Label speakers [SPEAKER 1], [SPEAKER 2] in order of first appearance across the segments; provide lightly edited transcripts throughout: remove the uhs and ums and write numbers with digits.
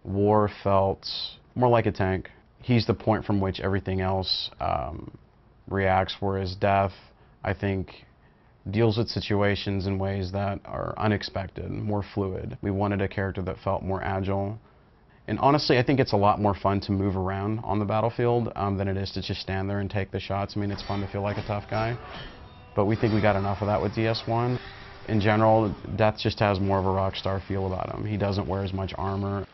[SPEAKER 1] War felt more like a tank. He's the point from which everything else reacts, whereas Death, I think, deals with situations in ways that are unexpected, more fluid. We wanted a character that felt more agile. And honestly, I think it's a lot more fun to move around on the battlefield than it is to just stand there and take the shots. I mean, it's fun to feel like a tough guy, but we think we got enough of that with DS1. In general, Death just has more of a rock star feel about him. He doesn't wear as much armor.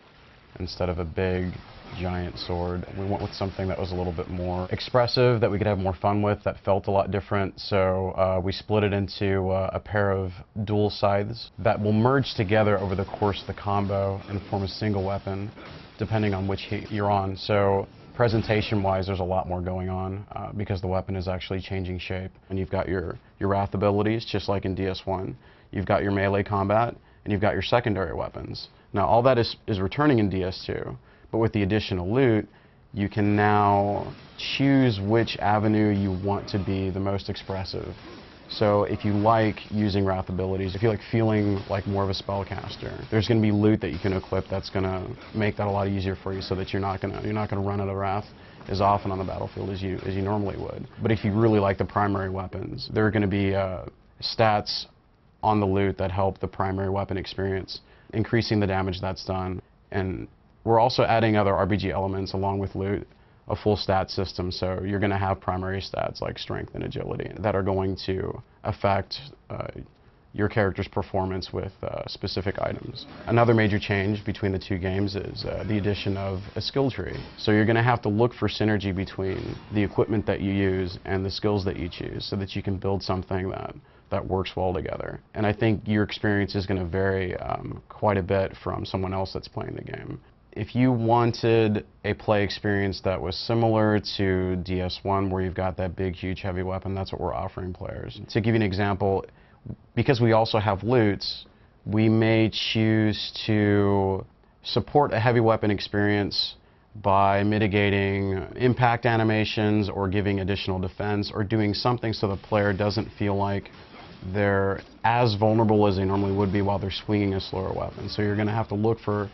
[SPEAKER 1] Instead of a big, giant sword, we went with something that was a little bit more expressive, that we could have more fun with, that felt a lot different. So we split it into a pair of dual scythes that will merge together over the course of the combo and form a single weapon, depending on which heat you're on. So presentation-wise, there's a lot more going on because the weapon is actually changing shape. And you've got your wrath abilities, just like in DS1. You've got your melee combat, and you've got your secondary weapons. Now, all that is returning in DS2, but with the additional loot, you can now choose which avenue you want to be the most expressive. So if you like using wrath abilities, if you like feeling like more of a spellcaster, there's going to be loot that you can equip that's going to make that a lot easier for you, so that you're not going to run out of wrath as often on the battlefield as you normally would. But if you really like the primary weapons, there are going to be stats on the loot that help the primary weapon experience, increasing the damage that's done. And we're also adding other RPG elements along with loot, a full stat system. So you're going to have primary stats like strength and agility that are going to affect your character's performance with specific items. Another major change between the two games is the addition of a skill tree. So you're going to have to look for synergy between the equipment that you use and the skills that you choose, so that you can build something that works well together. And I think your experience is going to vary quite a bit from someone else that's playing the game. If you wanted a play experience that was similar to DS1, where you've got that big, huge, heavy weapon, that's what we're offering players. To give you an example, because we also have loots, we may choose to support a heavy weapon experience by mitigating impact animations or giving additional defense or doing something so the player doesn't feel like they're as vulnerable as they normally would be while they're swinging a slower weapon. So you're going to have to look for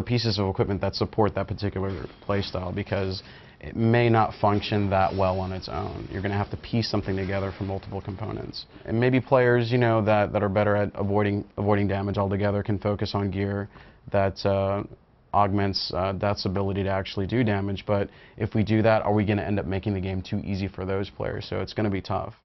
[SPEAKER 1] pieces of equipment that support that particular playstyle, because it may not function that well on its own. You're going to have to piece something together from multiple components. And maybe players, that are better at avoiding damage altogether can focus on gear that augments Death's ability to actually do damage. But if we do that, are we going to end up making the game too easy for those players? So it's going to be tough.